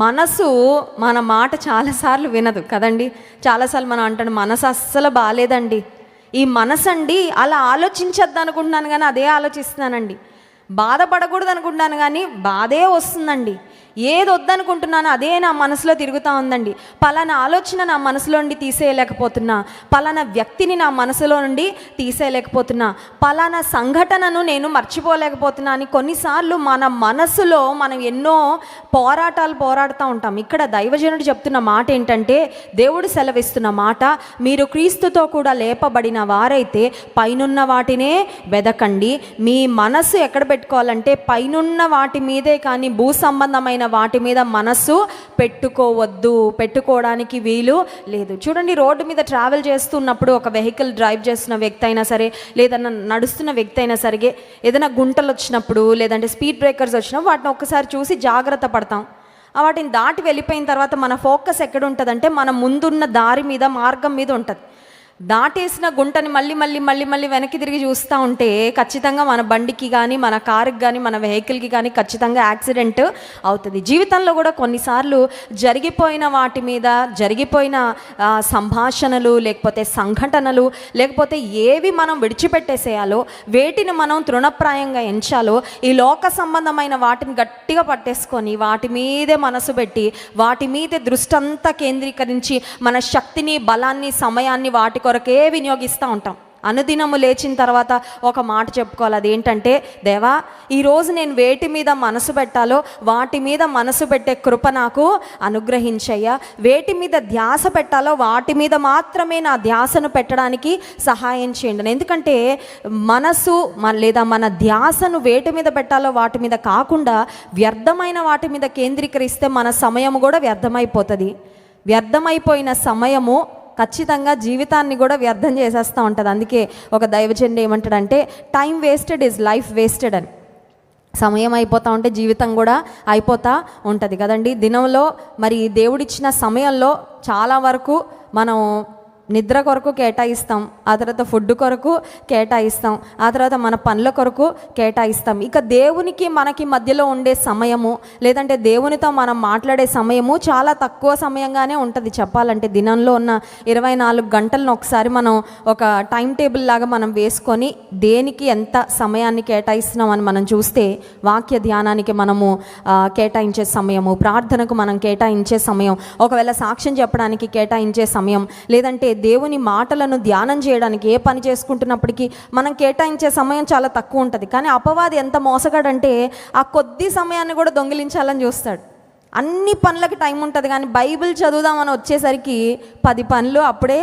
మనసు మన మాట చాలాసార్లు వినదు కదండి. చాలాసార్లు మనం అంటాడు మనసు అస్సలు బాగాలేదండి, ఈ మనసు అండి అలా ఆలోచించద్దు అనుకుంటున్నాను కానీ అదే ఆలోచిస్తున్నానండి, బాధపడకూడదు అనుకుంటున్నాను కానీ బాధే వస్తుందండి, ఏది వద్దనుకుంటున్నానో అదే నా మనసులో తిరుగుతూ ఉందండి, పలానా ఆలోచన నా మనసులో నుండి తీసేయలేకపోతున్నా, పలానా వ్యక్తిని నా మనసులో నుండి తీసేయలేకపోతున్నా, పలానా సంఘటనను నేను మర్చిపోలేకపోతున్నా అని కొన్నిసార్లు మన మనసులో మనం ఎన్నో పోరాడుతూ ఉంటాం. ఇక్కడ దైవజనుడు చెప్తున్న మాట ఏంటంటే, దేవుడు సెలవిస్తున్న మాట, మీరు క్రీస్తుతో కూడా లేపబడిన వారైతే పైనున్న వాటినే వెదకండి. మీ మనసు ఎక్కడ పెట్టుకోవాలంటే పైనున్న వాటి మీదే కానీ భూ సంబంధమైన వాటి మీద మనసు పెట్టుకోవద్దు, పెట్టుకోవడానికి వీలు లేదు. చూడండి, రోడ్డు మీద ట్రావెల్ చేస్తున్నప్పుడు ఒక వెహికల్ డ్రైవ్ చేస్తున్న వ్యక్తి అయినా సరే, లేదన్నా నడుస్తున్న వ్యక్తి అయినా సరే, ఏదైనా గుంటలు వచ్చినప్పుడు లేదంటే స్పీడ్ బ్రేకర్స్ వచ్చినప్పుడు వాటిని ఒక్కసారి చూసి జాగ్రత్త పడతాం. వాటిని దాటి వెళ్ళిపోయిన తర్వాత మన ఫోకస్ ఎక్కడ ఉంటుందంటే మన ముందున్న దారి మీద, మార్గం మీద ఉంటుంది. దాటేసిన గుంటని మళ్ళీ వెనక్కి తిరిగి చూస్తూ ఉంటే ఖచ్చితంగా మన బండికి కానీ, మన కారుకి కానీ, మన వెహికల్కి కానీ ఖచ్చితంగా యాక్సిడెంట్ అవుతుంది. జీవితంలో కూడా కొన్నిసార్లు జరిగిపోయిన వాటి మీద, జరిగిపోయిన సంభాషణలు లేకపోతే సంఘటనలు, లేకపోతే ఏవి మనం విడిచిపెట్టేసేయాలో, వేటిని మనం తృణప్రాయంగా ఎంచాలో, ఈ లోక సంబంధమైన వాటిని గట్టిగా పట్టేసుకొని వాటి మీదే మనసు పెట్టి వాటి మీదే దృష్టి అంతా కేంద్రీకరించి మన శక్తిని, బలాన్ని, సమయాన్ని వాటి కొరకే వినియోగిస్తూ ఉంటాం. అనుదినము లేచిన తర్వాత ఒక మాట చెప్పుకోవాలి, అదేంటంటే, దేవా ఈరోజు నేను వేటి మీద మనసు పెట్టాలో వాటి మీద మనసు పెట్టే కృప నాకు అనుగ్రహించయ్యా, వేటి మీద ధ్యాస పెట్టాలో వాటి మీద మాత్రమే నా ధ్యాసను పెట్టడానికి సహాయం చేయండి. ఎందుకంటే మనసు లేదా మన ధ్యాసను వేటి మీద పెట్టాలో వాటి మీద కాకుండా వ్యర్థమైన వాటి మీద కేంద్రీకరిస్తే మన సమయము కూడా వ్యర్థమైపోతుంది. వ్యర్థమైపోయిన సమయము ఖచ్చితంగా జీవితాన్ని కూడా వ్యర్థం చేసేస్తూ ఉంటుంది. అందుకే ఒక దైవజనుడు ఏమంటాడంటే, time wasted is life wasted అని. సమయం అయిపోతూ ఉంటే జీవితం కూడా అయిపోతూ ఉంటుంది కదండి. దినంలో మరి దేవుడిచ్చిన సమయంలో చాలా వరకు మనం నిద్ర కొరకు కేటాయిస్తాం, ఆ తర్వాత ఫుడ్ కొరకు కేటాయిస్తాం, ఆ తర్వాత మన పనుల కొరకు కేటాయిస్తాం. ఇక దేవునికి మనకి మధ్యలో ఉండే సమయము, లేదంటే దేవునితో మనం మాట్లాడే సమయము చాలా తక్కువ సమయంగానే ఉంటుంది. చెప్పాలంటే దినంలో ఉన్న 24 గంటలను ఒకసారి మనం ఒక టైం టేబుల్ లాగా మనం వేసుకొని దేనికి ఎంత సమయాన్ని కేటాయిస్తున్నామని మనం చూస్తే, వాక్య ధ్యానానికి మనము కేటాయించే సమయము, ప్రార్థనకు మనం కేటాయించే సమయం, ఒకవేళ సాక్ష్యం చెప్పడానికి కేటాయించే సమయం, లేదంటే దేవుని మాటలను ధ్యానం చేయడానికి ఏ పని చేసుకుంటున్నప్పటికీ మనం కేటాయించే సమయం చాలా తక్కువ ఉంటుంది. కానీ అపవాది ఎంత మోసగాడంటే ఆ కొద్ది సమయాన్ని కూడా దొంగిలించాలని చూస్తాడు. అన్ని పనులకి టైం ఉంటుంది కానీ బైబిల్ చదువుదామని వచ్చేసరికి 10 పనులు అప్పుడే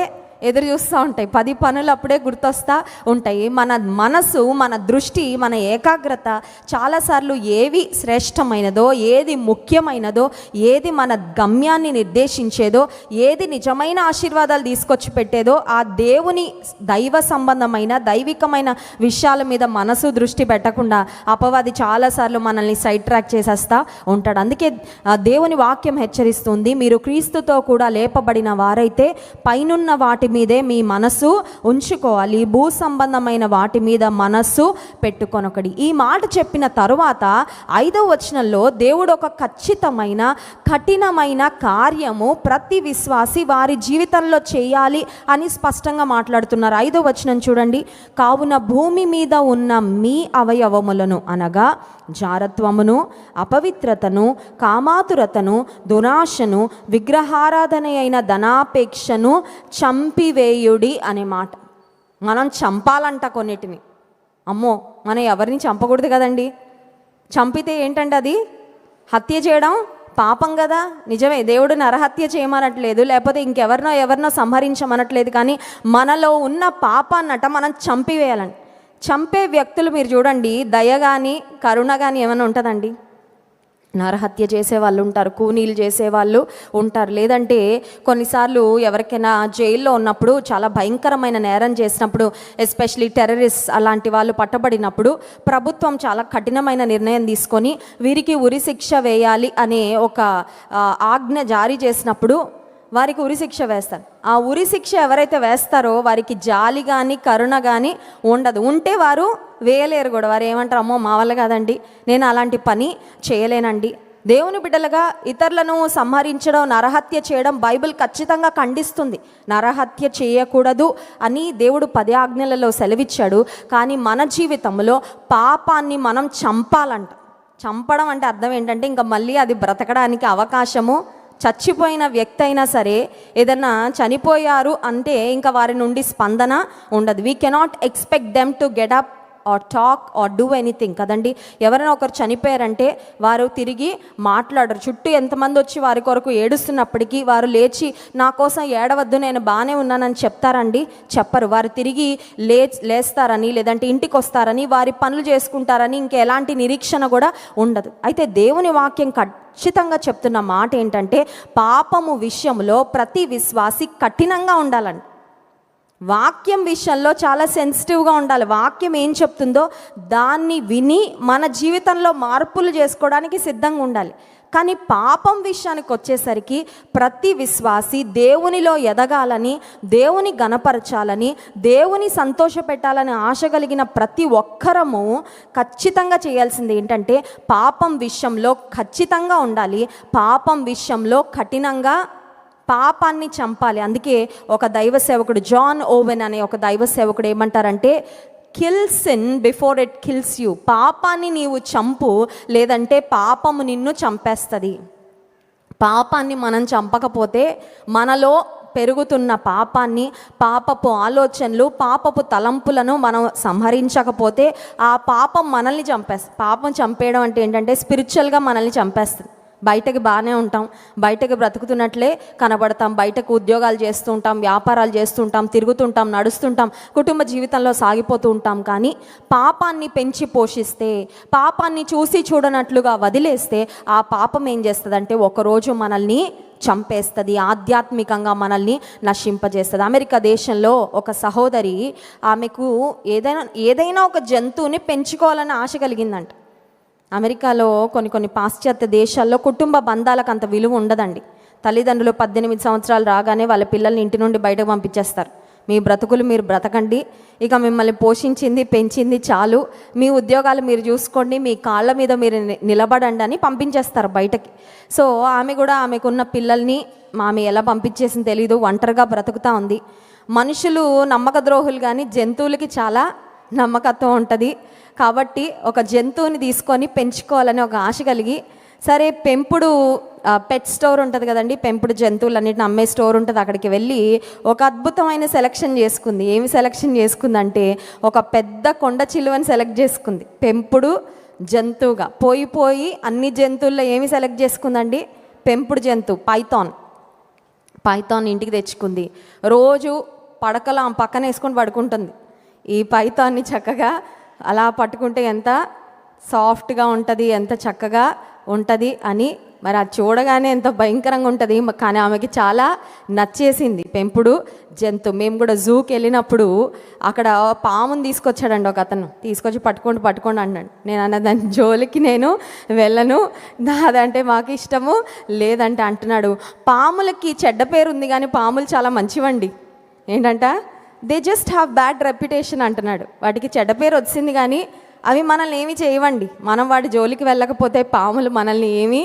ఎదురు చూస్తూ ఉంటాయి, 10 పనులు అప్పుడే గుర్తొస్తూ ఉంటాయి. మన మనసు, మన దృష్టి, మన ఏకాగ్రత చాలాసార్లు ఏవి శ్రేష్టమైనదో, ఏది ముఖ్యమైనదో, ఏది మన గమ్యాన్ని నిర్దేశించేదో, ఏది నిజమైన ఆశీర్వాదాలు తీసుకొచ్చి పెట్టేదో ఆ దేవుని దైవ సంబంధమైన, దైవికమైన విషయాల మీద మనసు, దృష్టి పెట్టకుండా అపవాది చాలాసార్లు మనల్ని సైడ్ ట్రాక్ చేసేస్తూ ఉంటాడు. అందుకే దేవుని వాక్యం హెచ్చరిస్తుంది, మీరు క్రీస్తుతో కూడా లేపబడిన వారైతే పైనున్న వాటి మీదే మీ మనసు ఉంచుకోవాలి, భూ సంబంధమైన వాటి మీద మనస్సు పెట్టుకొనొకడి. ఈ మాట చెప్పిన తరువాత 5వ వచనంలో దేవుడు ఒక ఖచ్చితమైన, కఠినమైన కార్యము ప్రతి విశ్వాసి వారి జీవితంలో చేయాలి అని స్పష్టంగా మాట్లాడుతున్నారు. 5వ వచనం చూడండి, కావున భూమి మీద ఉన్న మీ అవయవములను అనగా జారత్వమును, అపవిత్రతను, కామాతురతను, దురాశను, విగ్రహారాధన అయిన ధనాపేక్షను చంపివేయుడి అనే మాట. మనం చంపాలంట కొన్నిటిని. అమ్మో, మనం ఎవరిని చంపకూడదు కదండి. చంపితే ఏంటంటే అది హత్య చేయడం పాపం కదా. నిజమే, దేవుడు నరహత్య చేయమనట్లేదు, లేకపోతే ఇంకెవరినో సంహరించమనట్లేదు. కానీ మనలో ఉన్న పాపాన్నట మనం చంపివేయాలండి. చంపే వ్యక్తులు మీరు చూడండి, దయ కానీ, కరుణ కానీ ఏమైనా ఉంటుందండి? నరహత్య చేసేవాళ్ళు ఉంటారు, కూనీలు చేసేవాళ్ళు ఉంటారు. లేదంటే కొన్నిసార్లు ఎవరికైనా జైల్లో ఉన్నప్పుడు, చాలా భయంకరమైన నేరం చేసినప్పుడు, ఎస్పెషలీ టెర్రరిస్ట్ అలాంటి వాళ్ళు పట్టబడినప్పుడు ప్రభుత్వం చాలా కఠినమైన నిర్ణయం తీసుకొని వీరికి ఉరిశిక్ష వేయాలి అనే ఒక ఆజ్ఞ జారీ చేసినప్పుడు వారికి ఉరిశిక్ష వేస్తారు. ఆ ఉరిశిక్ష ఎవరైతే వేస్తారో వారికి జాలి కానీ, కరుణ కానీ ఉండదు. ఉంటే వారు వేయలేరు కూడా. వారు ఏమంటారు, అమ్మో మా వల్ల కాదండి, నేను అలాంటి పని చేయలేనండి, దేవుని బిడ్డలుగా ఇతరులను సంహరించడం, నరహత్య చేయడం బైబిల్ ఖచ్చితంగా ఖండిస్తుంది. నరహత్య చేయకూడదు అని దేవుడు 10 ఆజ్ఞలలో సెలవిచ్చాడు. కానీ మన జీవితంలో పాపాన్ని మనం చంపాలంట. చంపడం అంటే అర్థం ఏంటంటే ఇంకా మళ్ళీ అది బ్రతకడానికి అవకాశము, చచ్చిపోయిన వ్యక్తి అయినా సరే ఏదన్నా చనిపోయారు అంటే ఇంకా వారి నుండి స్పందన ఉండదు. We cannot expect them to get up or talk or do anything కదండి. ఎవరైనా ఒకరు చనిపోయారంటే వారు తిరిగి మాట్లాడరు. చుట్టూ ఎంతమంది వచ్చి వారి కొరకు ఏడుస్తున్నప్పటికీ వారు లేచి నా కోసం ఏడవద్దు, నేను బాగానే ఉన్నానని చెప్తారండి? చెప్పరు. వారు తిరిగి లేస్తారని, లేదంటే ఇంటికి వస్తారని, వారి పనులు చేసుకుంటారని ఇంకెలాంటి నిరీక్షణ కూడా ఉండదు. అయితే దేవుని వాక్యం ఖచ్చితంగా చెప్తున్న మాట ఏంటంటే పాపము విషయంలో ప్రతి విశ్వాసి కఠినంగా ఉండాలండి. వాక్యం విషయంలో చాలా సెన్సిటివ్గా ఉండాలి. వాక్యం ఏం చెప్తుందో దాన్ని విని మన జీవితంలో మార్పులు చేసుకోవడానికి సిద్ధంగా ఉండాలి. కానీ పాపం విషయానికి వచ్చేసరికి ప్రతి విశ్వాసి దేవునిలో ఎదగాలని, దేవుని గణపరచాలని, దేవుని సంతోషపెట్టాలని ఆశ కలిగిన ప్రతి ఒక్కరము ఖచ్చితంగా చేయాల్సింది ఏంటంటే పాపం విషయంలో ఖచ్చితంగా ఉండాలి. పాపం విషయంలో కఠినంగా పాపాన్ని చంపాలి. అందుకే ఒక దైవ సేవకుడు జాన్ ఓవెన్ అనే ఒక దైవ సేవకుడు ఏమంటారంటే kill sin before it kills you. పాపాన్ని నీవు చంపు, లేదంటే పాపము నిన్ను చంపేస్తుంది. పాపాన్ని మనం చంపకపోతే మనలో పెరుగుతున్న పాపాన్ని, పాపపు ఆలోచనలు, పాపపు తలంపులను మనం సంహరించకపోతే ఆ పాపం మనల్ని చంపేస్తుంది. పాపం చంపేయడం అంటే ఏంటంటే స్పిరిచువల్గా మనల్ని చంపేస్తుంది. బయటకి బాగానే ఉంటాం, బయటకు బ్రతుకుతున్నట్లే కనబడతాం, బయటకు ఉద్యోగాలు చేస్తూ ఉంటాం, వ్యాపారాలు చేస్తుంటాం, తిరుగుతుంటాం, నడుస్తుంటాం, కుటుంబ జీవితంలో సాగిపోతూ ఉంటాం. కానీ పాపాన్ని పెంచి పోషిస్తే, పాపాన్ని చూసి చూడనట్లుగా వదిలేస్తే ఆ పాపం ఏం చేస్తుందంటే ఒకరోజు మనల్ని చంపేస్తుంది, ఆధ్యాత్మికంగా మనల్ని నశింపజేస్తుంది. అమెరికా దేశంలో ఒక సహోదరి ఆమెకు ఏదైనా ఒక జంతువుని పెంచుకోవాలని ఆశ కలిగిందంట. అమెరికాలో కొన్ని పాశ్చాత్య దేశాల్లో కుటుంబ బంధాలకు అంత విలువ ఉండదండి. తల్లిదండ్రులు 18 సంవత్సరాలు రాగానే వాళ్ళ పిల్లల్ని ఇంటి నుండి బయటకు పంపించేస్తారు. మీ బ్రతుకులు మీరు బ్రతకండి, ఇక మిమ్మల్ని పోషించింది పెంచింది చాలు, మీ ఉద్యోగాలు మీరు చూసుకోండి, మీ కాళ్ళ మీద మీరు నిలబడండి అని పంపించేస్తారు బయటకి. సో ఆమె కూడా ఆమెకున్న పిల్లల్ని ఆమె ఎలా పంపించేసింది తెలీదు, ఒంటరిగా బ్రతుకుతూ ఉంది. మనుషులు నమ్మక ద్రోహులు, కానీ జంతువులకి చాలా నమ్మకత్వం ఉంటుంది. కాబట్టి ఒక జంతువుని తీసుకొని పెంచుకోవాలని ఒక ఆశ కలిగి, సరే పెంపుడు పెట్ స్టోర్ ఉంటుంది కదండి, పెంపుడు జంతువులన్నిటిని అమ్మే స్టోర్ ఉంటుంది, అక్కడికి వెళ్ళి ఒక అద్భుతమైన సెలక్షన్ చేసుకుంది. ఏమి సెలక్షన్ చేసుకుందంటే ఒక పెద్ద కొండ చిలువని సెలెక్ట్ చేసుకుంది పెంపుడు జంతువుగా. పోయి అన్ని జంతువుల్లో ఏమి సెలెక్ట్ చేసుకుందండి? పెంపుడు జంతువు పైథాన్ ఇంటికి తెచ్చుకుంది. రోజు పడకలో పక్కన వేసుకొని పడుకుంటుంది. ఈ పైథాన్ని చక్కగా అలా పట్టుకుంటే ఎంత సాఫ్ట్గా ఉంటుంది, ఎంత చక్కగా ఉంటుంది అని, మరి అది చూడగానే ఎంత భయంకరంగా ఉంటుంది. కానీ ఆమెకి చాలా నచ్చేసింది పెంపుడు జంతువు. మేము కూడా జూకి వెళ్ళినప్పుడు అక్కడ పాముని తీసుకొచ్చాడండి ఒక అతను, తీసుకొచ్చి పట్టుకోండి అన్నాడు. నేను అన్న దాని జోలికి నేను వెళ్ళను, అదంటే మాకు ఇష్టము లేదంటే అంటున్నాడు. పాములకి చెడ్డ పేరు ఉంది కానీ పాములు చాలా మంచివండి. ఏంటంట, they just have bad reputation అంటున్నాడు. వాటికి చెడ్డ పేరు వచ్చింది కానీ అవి మనల్ని ఏమీ చేయవండి. మనం వాటి జోలికి వెళ్ళకపోతే పాములు మనల్ని ఏమీ,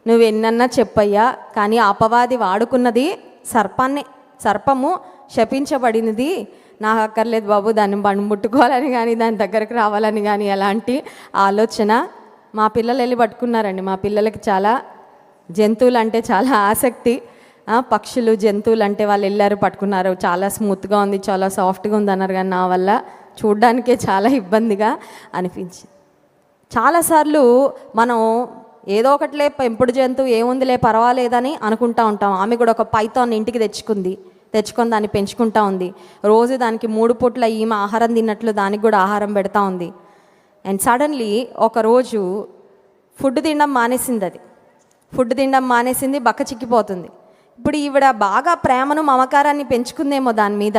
నువ్వు ఎన్నన్నా చెప్పయ్యా, కానీ అపవాది వాడుకున్నది సర్పము శపించబడినది, నాకు అక్కర్లేదు బాబు దాన్ని ముట్టుకోవాలని కానీ దాని దగ్గరకు రావాలని కానీ ఎలాంటి ఆలోచన. మా పిల్లలు వెళ్ళి పట్టుకున్నారండి. మా పిల్లలకి చాలా జంతువులు అంటే చాలా ఆసక్తి. పక్షులు జంతువులు అంటే వాళ్ళు వెళ్ళారు, పట్టుకున్నారు. చాలా స్మూత్గా ఉంది, చాలా సాఫ్ట్గా ఉంది అన్నారు. కానీ నా వల్ల చూడ్డానికే చాలా ఇబ్బందిగా అనిపించింది. చాలాసార్లు మనం ఏదో ఒకటిలే పెంపుడు జంతువు ఏముందిలే పర్వాలేదని అనుకుంటా ఉంటాం. ఆమె కూడా ఒక పైథాన్ ఇంటికి తెచ్చుకొని దాన్ని పెంచుకుంటా ఉంది. రోజు దానికి 3 పూట్ల ఈమె ఆహారం తిన్నట్లు దానికి కూడా ఆహారం పెడతా ఉంది. అండ్ సడన్లీ ఒకరోజు ఫుడ్ తినడం మానేసింది, బక్క చిక్కిపోతుంది. ఇప్పుడు ఈవిడ బాగా ప్రేమను మమకారాన్ని పెంచుకుందేమో దాని మీద,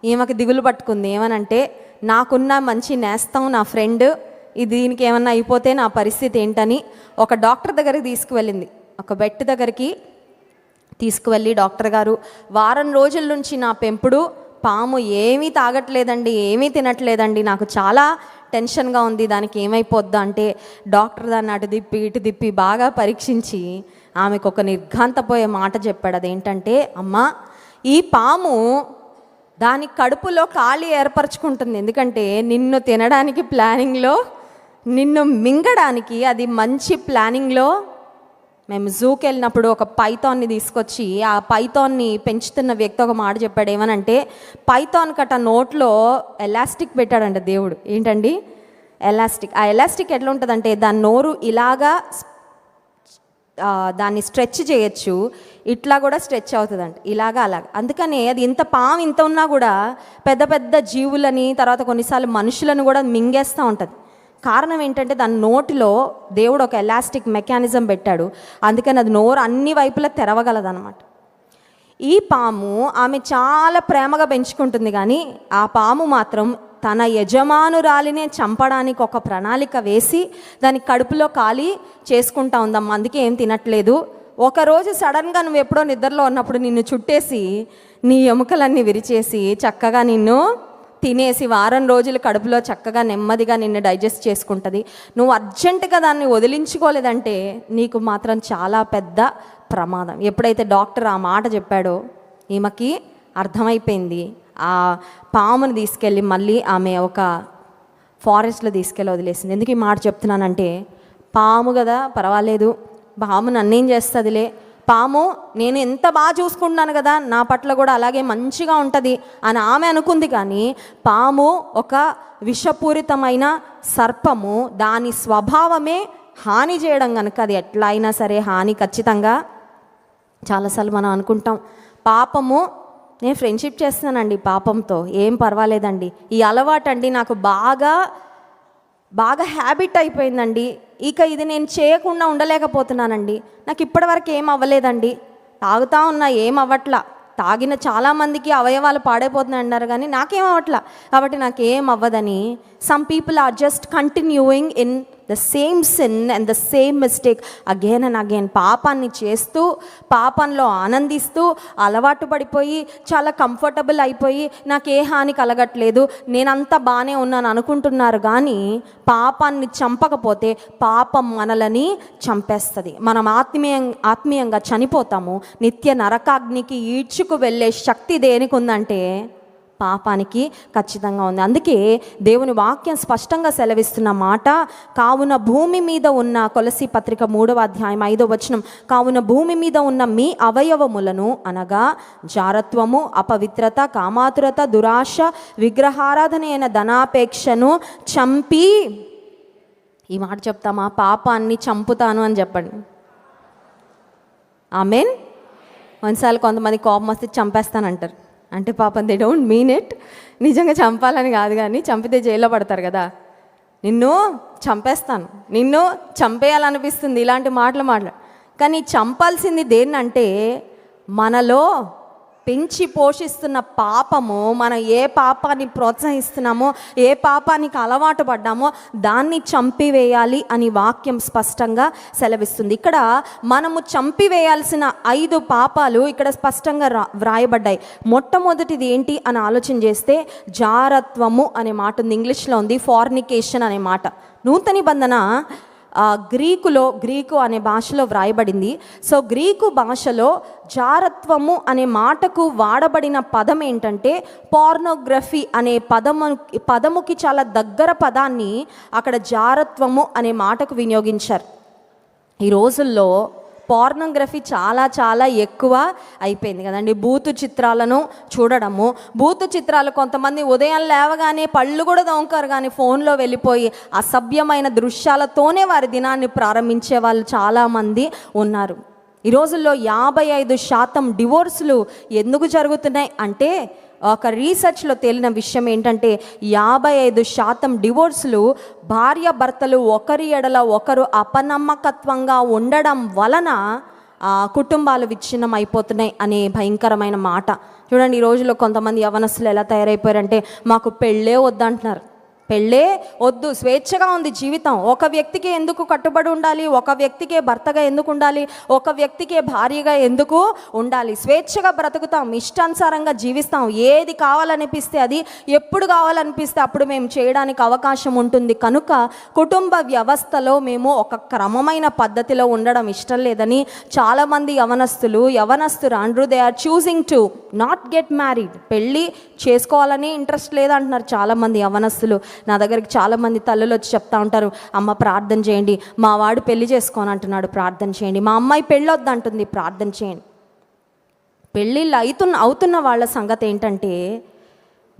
ఈమెకు దిగులు పట్టుకుంది. ఏమనంటే, నాకున్న మంచి నేస్తం నా ఫ్రెండ్, దీనికి ఏమన్నా అయిపోతే నా పరిస్థితి ఏంటని ఒక డాక్టర్ దగ్గరికి తీసుకువెళ్ళింది. ఒక బెడ్ దగ్గరికి తీసుకువెళ్ళి డాక్టర్ గారు, వారం రోజుల నుంచి నా పెంపుడు పాము ఏమీ తాగట్లేదండి, ఏమీ తినట్లేదండి, నాకు చాలా టెన్షన్గా ఉంది, దానికి ఏమైపోద్దా అంటే డాక్టర్ దాన్ని అటు తిప్పి ఇటు తిప్పి బాగా పరీక్షించి ఆమెకు ఒక నిర్ఘాంతపోయే మాట చెప్పాడు. అదేంటంటే, అమ్మా, ఈ పాము దాని కడుపులో ఖాళీ ఏర్పరచుకుంటుంది, ఎందుకంటే నిన్ను తినడానికి ప్లానింగ్లో, నిన్ను మింగడానికి అది మంచి ప్లానింగ్లో. మేము జూకి వెళ్ళినప్పుడు ఒక పైథాన్ని తీసుకొచ్చి ఆ పైథాన్ని పెంచుతున్న వ్యక్తి ఒక మాట చెప్పాడు. ఏమనంటే, పైథాన్ కట్ట నోట్లో ఎలాస్టిక్ పెట్టాడంట దేవుడు. ఏంటండి? ఎలాస్టిక్. ఆ ఎలాస్టిక్ ఎట్లా ఉంటుందంటే దాని నోరు ఇలాగా దాన్ని స్ట్రెచ్ చేయొచ్చు, ఇట్లా కూడా స్ట్రెచ్ అవుతుందంట, ఇలాగా అలాగా. అందుకనే అది ఇంత పాము ఇంత ఉన్నా కూడా పెద్ద పెద్ద జీవులని, తర్వాత కొన్నిసార్లు మనుషులను కూడా మింగేస్తూ ఉంటుంది. కారణం ఏంటంటే దాని నోటిలో దేవుడు ఒక ఎలాస్టిక్ మెకానిజం పెట్టాడు. అందుకని అది నోరు అన్ని వైపులా తెరవగలదన్నమాట. ఈ పాము ఆమె చాలా ప్రేమగా పెంచుకుంటుంది, కానీ ఆ పాము మాత్రం తన యజమానురాలినే చంపడానికి ఒక ప్రణాళిక వేసి దాని కడుపులో ఖాళీ చేసుకుంటా ఉందమ్మా. అందుకే ఏం తినట్లేదు. ఒకరోజు సడన్గా నువ్వు ఎప్పుడో నిద్రలో ఉన్నప్పుడు నిన్ను చుట్టేసి నీ ఎముకలన్నీ విరిచేసి చక్కగా నిన్ను తినేసి వారం రోజులు కడుపులో చక్కగా నెమ్మదిగా నిన్ను డైజెస్ట్ చేసుకుంటుంది. నువ్వు అర్జెంటుగా దాన్ని వదిలించుకోలేదంటే నీకు మాత్రం చాలా పెద్ద ప్రమాదం. ఎప్పుడైతే డాక్టర్ ఆ మాట చెప్పాడో ఈమెకి అర్థమైపోయింది. ఆ పామును తీసుకెళ్ళి మళ్ళీ ఆమె ఒక ఫారెస్ట్లో తీసుకెళ్ళి వదిలేసింది. ఎందుకు ఈ మాట చెప్తున్నానంటే, పాము కదా పర్వాలేదు, పాము నన్నేం చేస్తుందిలే, పాము నేను ఎంత బాగా చూసుకుంటున్నాను కదా, నా పట్ల కూడా అలాగే మంచిగా ఉంటుంది అని ఆమె అనుకుంది. కానీ పాము ఒక విషపూరితమైన సర్పము, దాని స్వభావమే హాని చేయడం కనుక అది ఎట్లా అయినా సరే హాని ఖచ్చితంగా. చాలాసార్లు మనం అనుకుంటాం, పాపము, నేను ఫ్రెండ్షిప్ చేస్తున్నానండి పాపంతో, ఏం పర్వాలేదండి, ఈ అలవాటు అండి నాకు బాగా హ్యాబిట్ అయిపోయిందండి, ఇక ఇది నేను చేయకుండా ఉండలేకపోతున్నానండి, నాకు ఇప్పటివరకు ఏం అవ్వలేదండి, తాగుతా ఉన్నా ఏం అవ్వట్లా, తాగిన చాలామందికి అవయవాలు పాడైపోతున్నాయి అన్నారు కానీ నాకేం అవ్వట్లా, కాబట్టి నాకేం అవ్వదని some people are just continuing in the same sin and the same mistake again and again. పాపాన్ని చేస్తూ పాపంలో ఆనందిస్తూ అలవాటు పడిపోయి చాలా కంఫర్టబుల్ అయిపోయి నాకే హాని కలగట్లేదు, నేనంతా బాగానే ఉన్నాను అనుకుంటున్నారు. కానీ పాపాన్ని చంపకపోతే పాపం మనలని చంపేస్తుంది. మనం ఆత్మీయంగా చనిపోతాము. నిత్య నరకాగ్నికి ఈడ్చుకు వెళ్ళే శక్తి దేనికి ఉందంటే పాపానికి ఖచ్చితంగా ఉంది. అందుకే దేవుని వాక్యం స్పష్టంగా సెలవిస్తున్న మాట, కావున భూమి మీద ఉన్న, కొలసి పత్రిక 3వ అధ్యాయం 5వ వచనం, కావున భూమి మీద ఉన్న మీ అవయవములను అనగా జారత్వము, అపవిత్రత, కామాతురత, దురాశ, విగ్రహారాధన అయిన ధనాపేక్షను చంపి, ఈ మాట చెప్తామా, పాపాన్ని చంపుతాను అని చెప్పండి. ఆమెన్. కొన్నిసార్లు కొంతమంది కోపం వస్తే చంపేస్తానంటారు. అంటే పాపం దే డోంట్ మీన్ ఇట్, నిజంగా చంపాలని కాదు, కానీ చంపితే జైల్లో పడతారు కదా, నిన్ను చంపేస్తాను, నిన్ను చంపేయాలనిపిస్తుంది, ఇలాంటి మాటలు కానీ చంపాల్సింది దేన్నంటే మనలో పెంచి పోషిస్తున్న పాపము. మనం ఏ పాపాన్ని ప్రోత్సహిస్తున్నామో, ఏ పాపానికి అలవాటు పడ్డామో దాన్ని చంపివేయాలి అని వాక్యం స్పష్టంగా సెలవిస్తుంది. ఇక్కడ మనము చంపివేయాల్సిన 5 పాపాలు ఇక్కడ స్పష్టంగా వ్రాయబడ్డాయి. మొట్టమొదటిది ఏంటి అని ఆలోచన చేస్తే జారత్వము అనే మాట ఉంది, ఇంగ్లీష్లో ఉంది ఫార్నికేషన్ అనే మాట. నూతన నిబంధన గ్రీకు అనే భాషలో వ్రాయబడింది. సో గ్రీకు భాషలో జారత్వము అనే మాటకు వాడబడిన పదం ఏంటంటే పోర్నోగ్రఫీ అనే పదముకి చాలా దగ్గర పదాన్ని అక్కడ జారత్వము అనే మాటకు వినియోగించారు. ఈ రోజుల్లో పోర్నోగ్రఫీ చాలా ఎక్కువ అయిపోయింది కదండి. బూతు చిత్రాలను చూడడము, బూతు చిత్రాలు, కొంతమంది ఉదయం లేవగానే పళ్ళు కూడా దొంగకారు కానీ ఫోన్లో వెళ్ళిపోయి అసభ్యమైన దృశ్యాలతోనే వారి దినాన్ని ప్రారంభించే వాళ్ళు చాలామంది ఉన్నారు. ఈ రోజుల్లో 55% డివోర్సులు ఎందుకు జరుగుతున్నాయి అంటే, ఒక రీసెర్చ్లో తేలిన విషయం ఏంటంటే 55% డివోర్సులు భార్యాభర్తలు ఒకరి ఎడల ఒకరు అపనమ్మకత్వంగా ఉండడం వలన కుటుంబాలు విచ్ఛిన్నం అయిపోతున్నాయి అనే భయంకరమైన మాట. చూడండి, ఈ రోజుల్లో కొంతమంది యవనస్తులు ఎలా తయారైపోయారంటే మాకు పెళ్ళే వద్దంటున్నారు. పెళ్ళే వద్దు, స్వేచ్ఛగా ఉంది జీవితం. ఒక వ్యక్తికి ఎందుకు కట్టుబడి ఉండాలి, ఒక వ్యక్తికే భర్తగా ఎందుకు ఉండాలి, ఒక వ్యక్తికే భార్యగా ఎందుకు ఉండాలి? స్వేచ్ఛగా బ్రతుకుతాం, ఇష్టానుసారంగా జీవిస్తాం. ఏది కావాలనిపిస్తే అది, ఎప్పుడు కావాలనిపిస్తే అప్పుడు మేము చేయడానికి అవకాశం ఉంటుంది. కనుక కుటుంబ వ్యవస్థలో మేము ఒక క్రమమైన పద్ధతిలో ఉండడం ఇష్టం లేదని చాలామంది యవనస్తురాండ్రు they are choosing to not get married. పెళ్ళి చేసుకోవాలని ఇంట్రెస్ట్ లేదంటున్నారు చాలామంది యవనస్తులు. నా దగ్గరికి చాలామంది తల్లులు వచ్చి చెప్తా ఉంటారు, అమ్మ ప్రార్థన చేయండి, మా వాడు పెళ్లి చేసుకోని అంటున్నాడు, ప్రార్థన చేయండి, మా అమ్మాయి పెళ్ళొద్దంటుంది, ప్రార్థన చేయండి. పెళ్ళిళ్ళు అవుతున్న వాళ్ళ సంగతి ఏంటంటే,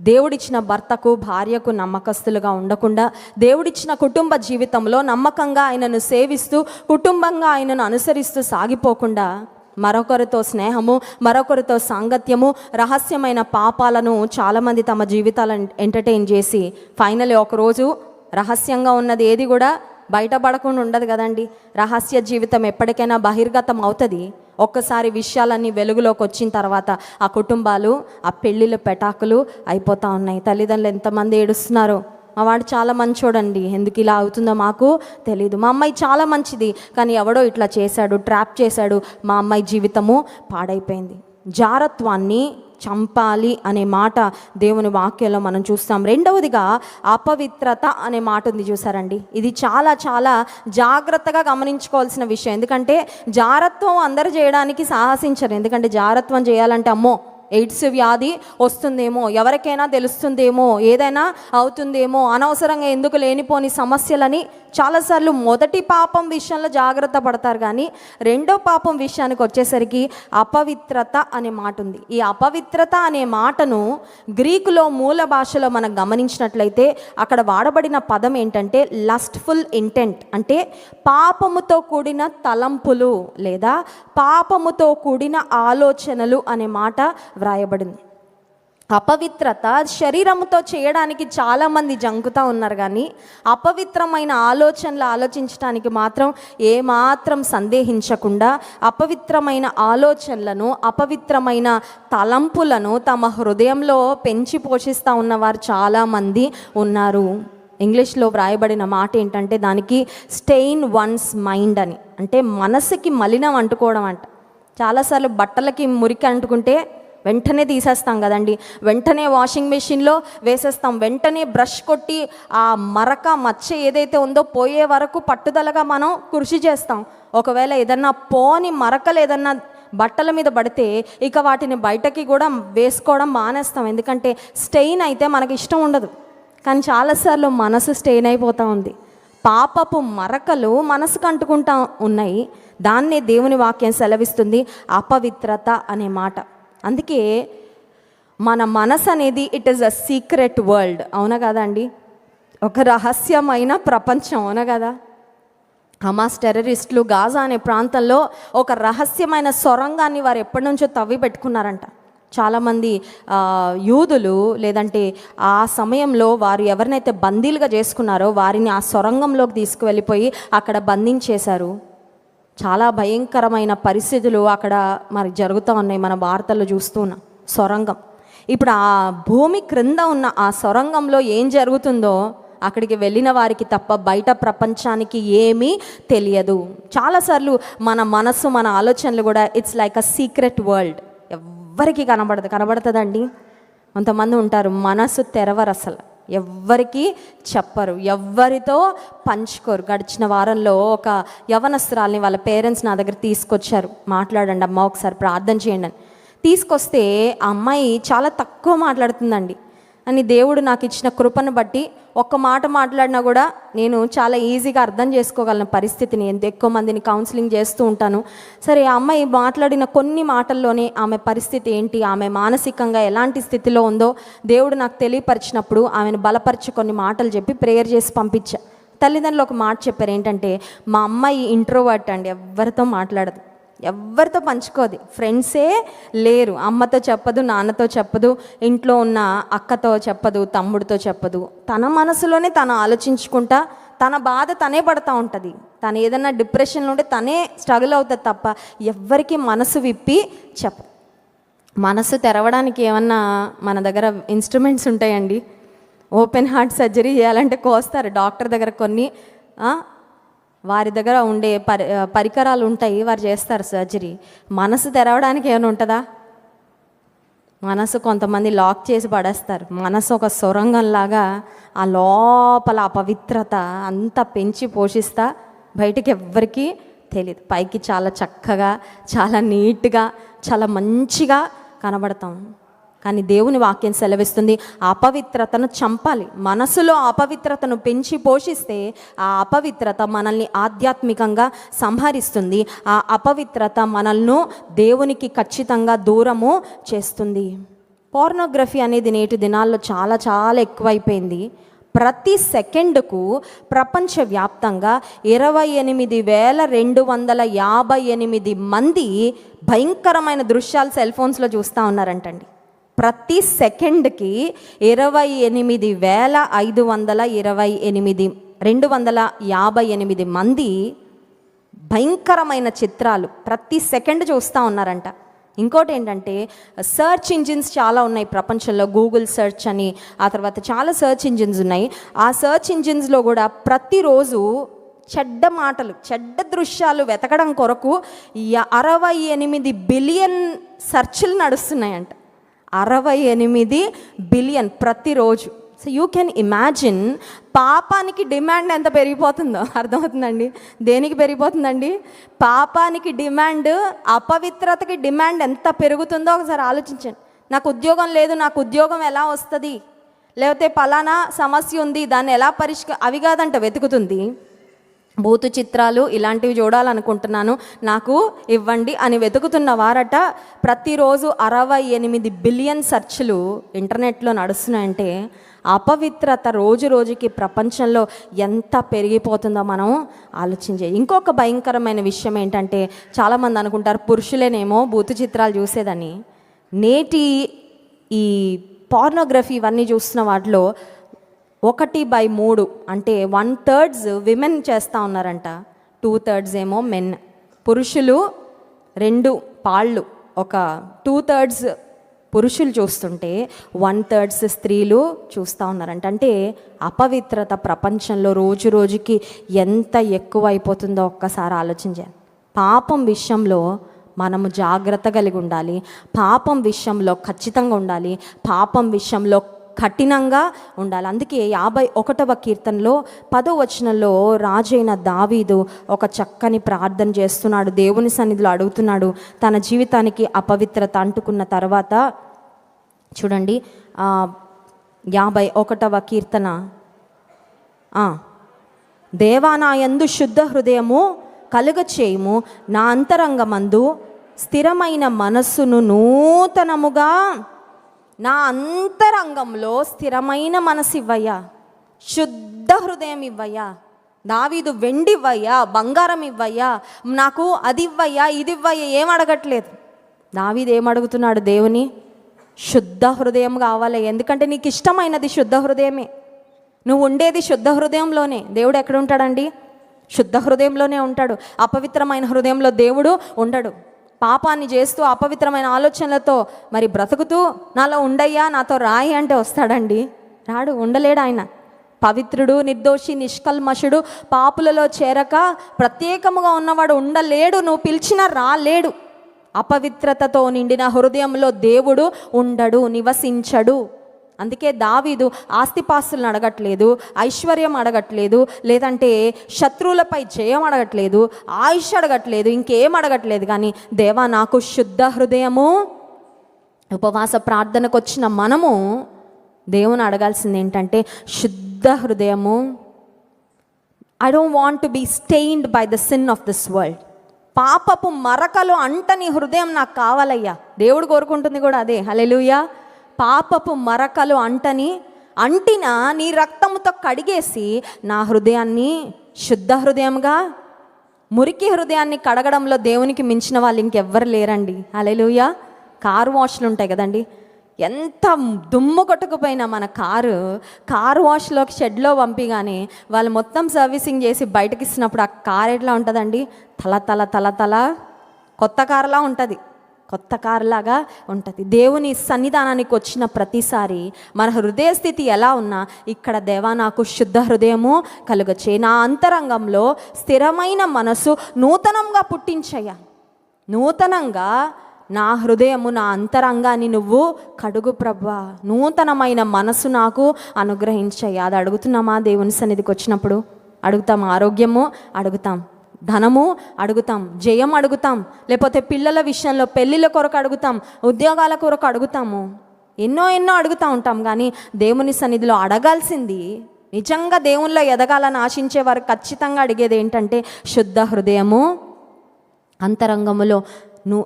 దేవుడిచ్చిన భర్తకు భార్యకు నమ్మకస్తులుగా ఉండకుండా, దేవుడిచ్చిన కుటుంబ జీవితంలో నమ్మకంగా ఆయనను సేవిస్తూ, కుటుంబంగా ఆయనను అనుసరిస్తూ సాగిపోకుండా మరొకరితో స్నేహము, మరొకరితో సాంగత్యము, రహస్యమైన పాపాలను చాలామంది తమ జీవితాలను ఎంటర్టైన్ చేసి ఫైనల్లీ ఒకరోజు రహస్యంగా ఉన్నది ఏది కూడా బయటపడకుండా ఉండదు కదండి. రహస్య జీవితం ఎప్పటికైనా బహిర్గతం అవుతుంది. ఒక్కసారి విషయాలన్నీ వెలుగులోకి వచ్చిన తర్వాత ఆ కుటుంబాలు, ఆ పెళ్ళిళ్ళు పెటాకులు అయిపోతూ ఉన్నాయి. తల్లిదండ్రులు ఎంతమంది ఏడుస్తున్నారు, మా వాడు చాలా మంచోడండి, ఎందుకు ఇలా అవుతుందో మాకు తెలీదు, మా అమ్మాయి చాలా మంచిది కానీ ఎవడో ఇట్లా చేశాడు, ట్రాప్ చేశాడు, మా అమ్మాయి జీవితము పాడైపోయింది. జారత్వాన్ని చంపాలి అనే మాట దేవుని వాక్యంలో మనం చూస్తాం. రెండవదిగా అపవిత్రత అనే మాట ఉంది, చూసారండి. ఇది చాలా చాలా జాగ్రత్తగా గమనించుకోవాల్సిన విషయం. ఎందుకంటే జారత్వం అందరూ చేయడానికి సాహసించరు. ఎందుకంటే జారత్వం చేయాలంటే అమ్మో ఎయిడ్స్ వ్యాధి వస్తుందేమో, ఎవరికైనా తెలుస్తుందేమో, ఏదైనా అవుతుందేమో, అనవసరంగా ఎందుకు లేనిపోని సమస్యలని చాలాసార్లు మొదటి పాపం విషయంలో జాగ్రత్త పడతారు. కానీ రెండో పాపం విషయానికి వచ్చేసరికి అపవిత్రత అనే మాట ఉంది. ఈ అపవిత్రత అనే మాటను గ్రీకులో మూల భాషలో మనం గమనించినట్లయితే అక్కడ వాడబడిన పదం ఏంటంటే లస్ట్ఫుల్ ఇంటెంట్, అంటే పాపముతో కూడిన తలంపులు లేదా పాపముతో కూడిన ఆలోచనలు అనే మాట వ్రాయబడింది. అపవిత్రత శరీరంతో చేయడానికి చాలామంది జంకుతూ ఉన్నారు, కానీ అపవిత్రమైన ఆలోచనలు ఆలోచించడానికి మాత్రం ఏమాత్రం సందేహించకుండా అపవిత్రమైన ఆలోచనలను, అపవిత్రమైన తలంపులను తమ హృదయంలో పెంచి పోషిస్తూ ఉన్నవారు చాలామంది ఉన్నారు. ఇంగ్లీష్లో వ్రాయబడిన మాట ఏంటంటే దానికి స్టెయిన్ వన్స్ మైండ్ అని, అంటే మనసుకి మలినం అంటుకోవడం అంట. చాలాసార్లు బట్టలకి మురికి అంటుకుంటే వెంటనే తీసేస్తాం కదండి, వెంటనే వాషింగ్ మెషిన్లో వేసేస్తాం, వెంటనే బ్రష్ కొట్టి ఆ మరక మచ్చ ఏదైతే ఉందో పోయే వరకు పట్టుదలగా మనం కృషి చేస్తాం. ఒకవేళ ఏదన్నా పోని మరకలు ఏదన్నా బట్టల మీద పడితే ఇక వాటిని బయటకి కూడా వేసుకోవడం మానేస్తాం. ఎందుకంటే స్టెయిన్ అయితే మనకి ఇష్టం ఉండదు. కానీ చాలాసార్లు మనసు స్టెయిన్ అయిపోతూ ఉంది. పాపపు మరకలు మనసుకు అంటుకుంటా ఉన్నాయి. దాన్నే దేవుని వాక్యం సెలవిస్తుంది అపవిత్రత అనే మాట. అందుకే మన మనసు అనేది it is a secret world, అవునా కదా అండి? ఒక రహస్యమైన ప్రపంచం, అవునా కదా? హమాస్ టెర్రరిస్టులు గాజా అనే ప్రాంతంలో ఒక రహస్యమైన సొరంగాన్ని వారు ఎప్పటి నుంచో తవ్వి పెట్టుకున్నారంట. చాలామంది యూదులు లేదంటే ఆ సమయంలో వారు ఎవరినైతే బందీలుగా చేసుకున్నారో వారిని ఆ సొరంగంలోకి తీసుకువెళ్ళిపోయి అక్కడ బంధించేశారు. చాలా భయంకరమైన పరిస్థితులు అక్కడ మరి జరుగుతూ ఉన్నాయి, మన వార్తల్లో చూస్తున్నాం. సొరంగం, ఇప్పుడు ఆ భూమి క్రింద ఉన్న ఆ సొరంగంలో ఏం జరుగుతుందో అక్కడికి వెళ్ళిన వారికి తప్ప బయట ప్రపంచానికి ఏమీ తెలియదు. చాలాసార్లు మన మనసు, మన ఆలోచనలు కూడా it's like a secret world, ఎవ్వరికి కనబడుతుందండి. కొంతమంది ఉంటారు మనసు తెరవరు, అసలు ఎవ్వరికి చెప్పరు, ఎవ్వరితో పంచుకోరు. గడిచిన వారంలో ఒక యవనస్తురాల్ని వాళ్ళ పేరెంట్స్ నా దగ్గర తీసుకొచ్చారు, మాట్లాడండి అమ్మ ఒకసారి ప్రార్థన చేయండి అని. తీసుకొస్తే ఆ అమ్మాయి చాలా తక్కువ మాట్లాడుతుందండి. అని దేవుడు నాకు ఇచ్చిన కృపను బట్టి ఒక్క మాట మాట్లాడినా కూడా నేను చాలా ఈజీగా అర్థం చేసుకోగలను పరిస్థితిని. ఎంత ఎక్కువ మందిని కౌన్సిలింగ్ చేస్తూ ఉంటాను. సరే, ఆ అమ్మాయి మాట్లాడిన కొన్ని మాటల్లోనే ఆమె పరిస్థితి ఏంటి, ఆమె మానసికంగా ఎలాంటి స్థితిలో ఉందో దేవుడు నాకు తెలియపరిచినప్పుడు ఆమెను బలపరిచి కొన్ని మాటలు చెప్పి ప్రేయర్ చేసి పంపించా. తల్లిదండ్రులు ఒక మాట చెప్పారు, ఏంటంటే మా అమ్మాయి ఇంట్రోవర్ట్ అండి, ఎవరితో మాట్లాడదు, ఎవరితో పంచుకోదు, ఫ్రెండ్సే లేరు, అమ్మతో చెప్పదు, నాన్నతో చెప్పదు, ఇంట్లో ఉన్న అక్కతో చెప్పదు, తమ్ముడితో చెప్పదు. తన మనసులోనే తను ఆలోచించుకుంటా తన బాధ తనే పడుతూ ఉంటుంది. తను ఏదన్నా డిప్రెషన్లో ఉంటే తనే స్ట్రగుల్ అవుతుంది తప్ప ఎవ్వరికి మనసు విప్పి మనసు తెరవడానికి ఏమన్నా మన దగ్గర ఇన్స్ట్రుమెంట్స్ ఉంటాయండి? ఓపెన్ హార్ట్ సర్జరీ చేయాలంటే కోస్తారు డాక్టర్ దగ్గర కొన్ని వారి దగ్గర ఉండే పరికరాలు ఉంటాయి, వారు చేస్తారు సర్జరీ. మనసు తెరవడానికి ఏమైనా ఉంటుందా? మనసు కొంతమంది లాక్ చేసి పడేస్తారు. మనసు ఒక సొరంగంలాగా ఆ లోపల అపవిత్రత అంతా పెంచి పోషిస్తా బయటికి ఎవ్వరికీ తెలియదు. పైకి చాలా చక్కగా, చాలా నీట్గా, చాలా మంచిగా కనబడతాం. కానీ దేవుని వాక్యం సెలవిస్తుంది అపవిత్రతను చంపాలి. మనసులో అపవిత్రతను పెంచి పోషిస్తే ఆ అపవిత్రత మనల్ని ఆధ్యాత్మికంగా సంహరిస్తుంది. ఆ అపవిత్రత మనల్ని దేవునికి ఖచ్చితంగా దూరము చేస్తుంది. పోర్నోగ్రఫీ అనేది నేటి దినాల్లో చాలా చాలా ఎక్కువైపోయింది. ప్రతి సెకండ్కు ప్రపంచవ్యాప్తంగా 28,258 మంది భయంకరమైన దృశ్యాలు సెల్ ఫోన్స్లో చూస్తూ ఉన్నారంటండి. ప్రతి సెకండ్కి 28,528 మంది భయంకరమైన చిత్రాలు ప్రతి సెకండ్ చూస్తూ ఉన్నారంట. ఇంకోటి ఏంటంటే సర్చ్ ఇంజిన్స్ చాలా ఉన్నాయి ప్రపంచంలో. గూగుల్ సెర్చ్ అని, ఆ తర్వాత చాలా సర్చ్ ఇంజిన్స్ ఉన్నాయి. ఆ సర్చ్ ఇంజిన్స్లో కూడా ప్రతిరోజు చెడ్డ మాటలు, చెడ్డ దృశ్యాలు వెతకడం కొరకు 68 బిలియన్ సెర్చ్లు నడుస్తున్నాయంట. 68 బిలియన్ ప్రతిరోజు. సో యూ కెన్ ఇమాజిన్ పాపానికి డిమాండ్ ఎంత పెరిగిపోతుందో. అర్థమవుతుందండి? దేనికి పెరిగిపోతుందండి? పాపానికి డిమాండ్, అపవిత్రతకి డిమాండ్ ఎంత పెరుగుతుందో ఒకసారి ఆలోచించండి. నాకు ఉద్యోగం లేదు, నాకు ఉద్యోగం ఎలా వస్తుంది, లేకపోతే పలానా సమస్య ఉంది, దాన్ని ఎలా అవి కాదంట వెతుకుతుంది. భూతు చిత్రాలు ఇలాంటివి చూడాలనుకుంటున్నాను, నాకు ఇవ్వండి అని వెతుకుతున్న వారట ప్రతిరోజు 68 బిలియన్ సెర్చ్లు ఇంటర్నెట్లో నడుస్తున్నాయంటే అపవిత్రత రోజు రోజుకి ప్రపంచంలో ఎంత పెరిగిపోతుందో మనం ఆలోచించే. ఇంకొక భయంకరమైన విషయం ఏంటంటే చాలామంది అనుకుంటారు పురుషులేనేమో భూతు చిత్రాలు చూసేదని. నేటి ఈ పోర్నోగ్రఫీ ఇవన్నీ చూస్తున్న వాటిలో 1/3 అంటే 1/3 విమెన్ చేస్తూ ఉన్నారంట, 2/3 ఏమో మెన్. పురుషులు 2 పాళ్ళు, ఒక 2/3 పురుషులు చూస్తుంటే 1/3 స్త్రీలు చూస్తూ ఉన్నారంట. అంటే అపవిత్రత ప్రపంచంలో రోజు రోజుకి ఎంత ఎక్కువ అయిపోతుందో ఒక్కసారి ఆలోచించాలి. పాపం విషయంలో మనము జాగ్రత్త కలిగి ఉండాలి. పాపం విషయంలో ఖచ్చితంగా ఉండాలి. పాపం విషయంలో కఠినంగా ఉండాలి. అందుకే 51వ కీర్తనలో 10వ వచనంలో రాజైన దావీదు ఒక చక్కని ప్రార్థన చేస్తున్నాడు. దేవుని సన్నిధిలో అడుగుతున్నాడు. తన జీవితానికి అపవిత్రత అంటుకున్న తర్వాత చూడండి 51వ కీర్తన, దేవా నా యందు శుద్ధ హృదయము కలుగచేయుము, నా అంతరంగమందు స్థిరమైన మనస్సును నూతనముగా, నా అంతరంగంలో స్థిరమైన మనసు ఇవ్వయ్యా, శుద్ధ హృదయం ఇవ్వయ్యా. దావీదు వెండి ఇవ్వయ్యా, బంగారం ఇవ్వయ్యా, నాకు అది ఇవ్వయ్యా, ఇది ఇవ్వయ్యా ఏం అడగట్లేదు. దావీదు ఏమడుగుతున్నాడు? దేవుని శుద్ధ హృదయం కావాలి. ఎందుకంటే నీకు ఇష్టమైనది శుద్ధ హృదయమే. నువ్వు ఉండేది శుద్ధ హృదయంలోనే. దేవుడు ఎక్కడ ఉంటాడండి? శుద్ధ హృదయంలోనే ఉంటాడు. అపవిత్రమైన హృదయంలో దేవుడు ఉండడు. పాపాన్ని చేస్తూ అపవిత్రమైన ఆలోచనలతో మరి బ్రతుకుతూ నాలో ఉండయ్యా, నాతో రాయి అంటే వస్తాడండి? రాడు, ఉండలేడు ఆయన. పవిత్రుడు, నిర్దోషి, నిష్కల్మషుడు, పాపులలో చేరక ప్రత్యేకముగా ఉన్నవాడు ఉండలేడు. నువ్వు పిలిచినా రాలేడు. అపవిత్రతతో నిండిన హృదయంలో దేవుడు ఉండడు, నివసించడు. అందుకే దావీదు ఆస్తిపాస్తులను అడగట్లేదు, ఐశ్వర్యం అడగట్లేదు, లేదంటే శత్రువులపై జయం అడగట్లేదు, ఆయుష్ అడగట్లేదు, ఇంకేం అడగట్లేదు. కానీ దేవా నాకు శుద్ధ హృదయము. ఉపవాస ప్రార్థనకు వచ్చిన మనము దేవుని అడగాల్సింది ఏంటంటే శుద్ధ హృదయము. I don't want to be stained by the sin of this world. పాపపు మరకలు అంటని హృదయం నాకు కావాలయ్యా. దేవుడు కోరుకుంటుంది కూడా అదే. హల్లెలూయా. పాపపు మరకలు అంటిన నీ రక్తముతో కడిగేసి నా హృదయాన్ని శుద్ధ హృదయంగా, మురికి హృదయాన్ని కడగడంలో దేవునికి మించిన వాళ్ళు ఇంకెవ్వరు లేరండి. హల్లెలూయా. కారు వాష్లు ఉంటాయి కదండి, ఎంత దుమ్ము కొట్టుకుపోయినా మన కారు వాష్లోకి షెడ్లో పంపిగానే వాళ్ళు మొత్తం సర్వీసింగ్ చేసి బయటకి ఇస్తున్నప్పుడు ఆ కారు ఎట్లా ఉంటుందండి? తల తల తల తల కొత్త కారులా ఉంటుంది. కొత్త కారులాగా ఉంటుంది. దేవుని సన్నిధానానికి వచ్చిన ప్రతిసారి మన హృదయ స్థితి ఎలా ఉన్నా, ఇక్కడ దేవా నాకు శుద్ధ హృదయము కలుగచే, నా అంతరంగంలో స్థిరమైన మనసు నూతనంగా పుట్టించయ్యా, నూతనంగా నా హృదయము నా అంతరంగాన్ని నువ్వు కడుగు ప్రభువా, నూతనమైన మనసు నాకు అనుగ్రహించయ్యా. అది అడుగుతున్నామా? దేవుని సన్నిధికి వచ్చినప్పుడు అడుగుతాం. ఆరోగ్యము అడుగుతాం, ధనము అడుగుతాం, జయం అడుగుతాం, లేకపోతే పిల్లల విషయంలో పెళ్ళిళ్ళ కొరకు అడుగుతాం, ఉద్యోగాల కొరకు అడుగుతాము, ఎన్నో అడుగుతూ ఉంటాం. కానీ దేవుని సన్నిధిలో అడగాల్సింది, నిజంగా దేవునిలో ఎదగాలని ఆశించే వారు ఖచ్చితంగా అడిగేది ఏంటంటే శుద్ధ హృదయము, అంతరంగములో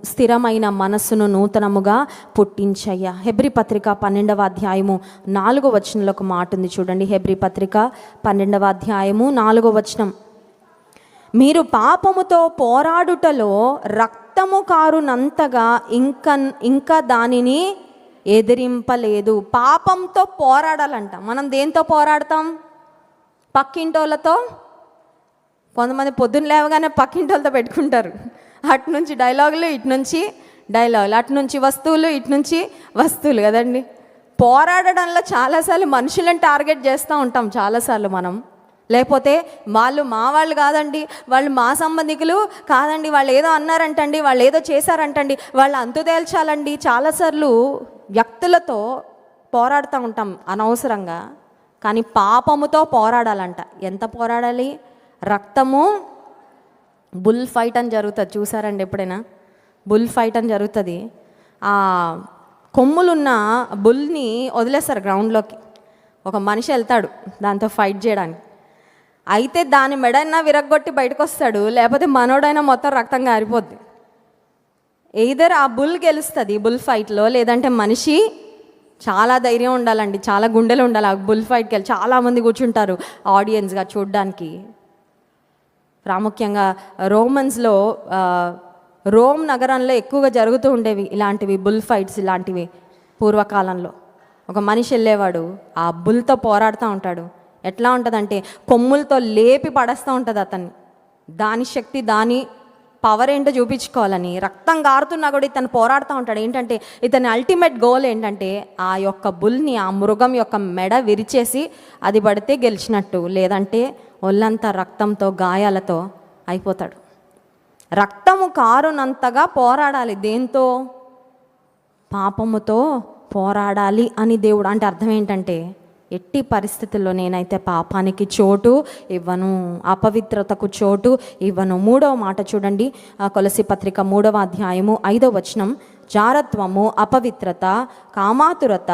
స్థిరమైన మనస్సును నూతనముగా పుట్టించయ్యా. హెబ్రీ పత్రిక 12వ అధ్యాయము 4వ వచనంలో ఒక మాట ఉంది చూడండి. హెబ్రీ పత్రిక 12వ అధ్యాయము 4వ వచనం, మీరు పాపముతో పోరాడుటలో రక్తము కారునంతగా ఇంకా దానిని ఎదిరింపలేదు. పాపంతో పోరాడాలంట. మనం దేంతో పోరాడతాం? పక్కింటోళ్ళతో. కొంతమంది పొద్దున్న లేవగానే పక్కింటోళ్ళతో పెట్టుకుంటారు. అటు నుంచి డైలాగులు, ఇటు నుంచి డైలాగులు, అటు నుంచి వస్తువులు, ఇటు నుంచి వస్తువులు కదండి. పోరాడడంలో చాలాసార్లు మనుషులను టార్గెట్ చేస్తూ ఉంటాం చాలాసార్లు మనం. లేకపోతే వాళ్ళు మా వాళ్ళు కాదండి, వాళ్ళు మా సంబంధికులు కాదండి, వాళ్ళు ఏదో అన్నారంటండి, వాళ్ళు ఏదో చేశారంటండి, వాళ్ళు అంతు తేల్చాలండి. చాలాసార్లు వ్యక్తులతో పోరాడుతూ ఉంటాం అనవసరంగా. కానీ పాపముతో పోరాడాలంట. ఎంత పోరాడాలి? రక్తము, బుల్ ఫైట్ అని జరుగుతుంది, చూసారండి ఎప్పుడైనా? బుల్ ఫైట్ అని జరుగుతుంది. ఆ కొమ్ములున్న బుల్ని వదిలేస్తారు గ్రౌండ్లోకి. ఒక మనిషి వెళ్తాడు దాంతో ఫైట్ చేయడానికి. అయితే దాని మెడైనా విరగ్గొట్టి బయటకు వస్తాడు, లేకపోతే మనోడైనా మొత్తం రక్తం గారిపోద్ది. ఎయిదర్ ఆ బుల్ గెలుస్తుంది బుల్ ఫైట్లో, లేదంటే మనిషి చాలా ధైర్యం ఉండాలండి, చాలా గుండెలు ఉండాలి. ఆ బుల్ ఫైట్కి వెళ్ళి చాలామంది కూర్చుంటారు ఆడియన్స్గా చూడడానికి. ప్రాముఖ్యంగా రోమన్స్లో, రోమ్ నగరంలో ఎక్కువగా జరుగుతూ ఉండేవి ఇలాంటివి, బుల్ ఫైట్స్ ఇలాంటివి. పూర్వకాలంలో ఒక మనిషి వెళ్ళేవాడు, ఆ బుల్తో పోరాడుతూ ఉంటాడు. ఎట్లా ఉంటుందంటే కొమ్ములతో లేపి పడేస్తూ ఉంటుంది అతన్ని. దాని శక్తి, దాని పవర్ ఏంటో చూపించుకోవాలని రక్తం గారుతున్నా కూడా ఇతను పోరాడుతూ ఉంటాడు. ఏంటంటే ఇతని అల్టిమేట్ గోల్ ఏంటంటే ఆ యొక్క బుల్ని, ఆ మృగం యొక్క మెడ విరిచేసి అది పడితే గెలిచినట్టు, లేదంటే ఒళ్ళంతా రక్తంతో గాయాలతో అయిపోతాడు. రక్తము కారునంతగా పోరాడాలి. దేంతో? పాపముతో పోరాడాలి అని దేవుడు అంటే అర్థం ఏంటంటే, ఎట్టి పరిస్థితుల్లో నేనైతే పాపానికి చోటు ఇవ్వను, అపవిత్రతకు చోటు ఇవ్వను. 3వ మాట చూడండి, కొలసి పత్రిక 3వ అధ్యాయము 5వ వచనం, జారత్వము, అపవిత్రత, కామాతురత,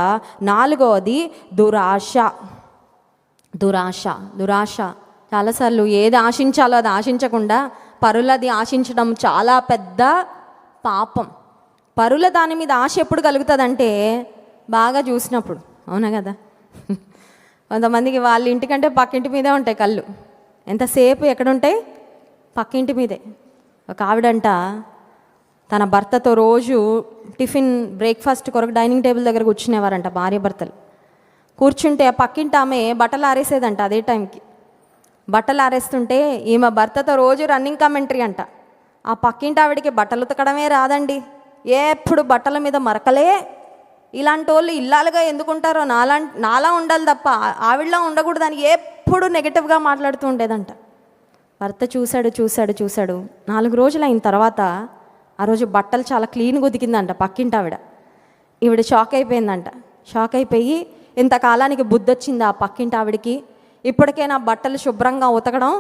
4వది దురాశ. దురాశ చాలాసార్లు ఏది ఆశించాలో అది ఆశించకుండా పరులది ఆశించడం చాలా పెద్ద పాపం. పరుల దాని మీద ఆశ ఎప్పుడు కలుగుతుందంటే బాగా చూసినప్పుడు, అవునా కదా? కొంతమందికి వాళ్ళ ఇంటికంటే పక్కింటి మీదే ఉంటాయి కళ్ళు. ఎంతసేపు ఎక్కడుంటాయి? పక్కింటి మీదే. ఒక ఆవిడంట తన భర్తతో రోజు టిఫిన్, బ్రేక్ఫాస్ట్ కొరకు డైనింగ్ టేబుల్ దగ్గర కూర్చునేవారంట భార్య భర్తలు. కూర్చుంటే ఆ పక్కింటి ఆమె బట్టలు ఆరేసేదంట. అదే టైంకి బట్టలు ఆరేస్తుంటే ఈమె భర్తతో రోజు రన్నింగ్ కామెంటరీ అంట. ఆ పక్కింటి ఆవిడికి బట్టలు ఉతకడమే రాదండి, ఎప్పుడు బట్టల మీద మరకలే. ఇలాంటి వాళ్ళు ఇల్లాలుగా ఎందుకుంటారో నాలా ఉండాలి తప్ప ఆవిడలా ఉండకూడదని ఎప్పుడు నెగిటివ్గా మాట్లాడుతూ ఉండేదంట. భర్త చూశాడు. 4 రోజులు అయిన తర్వాత ఆ రోజు బట్టలు చాలా క్లీన్గా ఉతికిందంట పక్కింటి ఆవిడ. ఈవిడ షాక్ అయిపోయిందంట. షాక్ అయిపోయి ఇంతకాలానికి బుద్ధి వచ్చింది ఆ పక్కింటి ఆవిడికి. ఇప్పటికైనా బట్టలు శుభ్రంగా ఉతకడం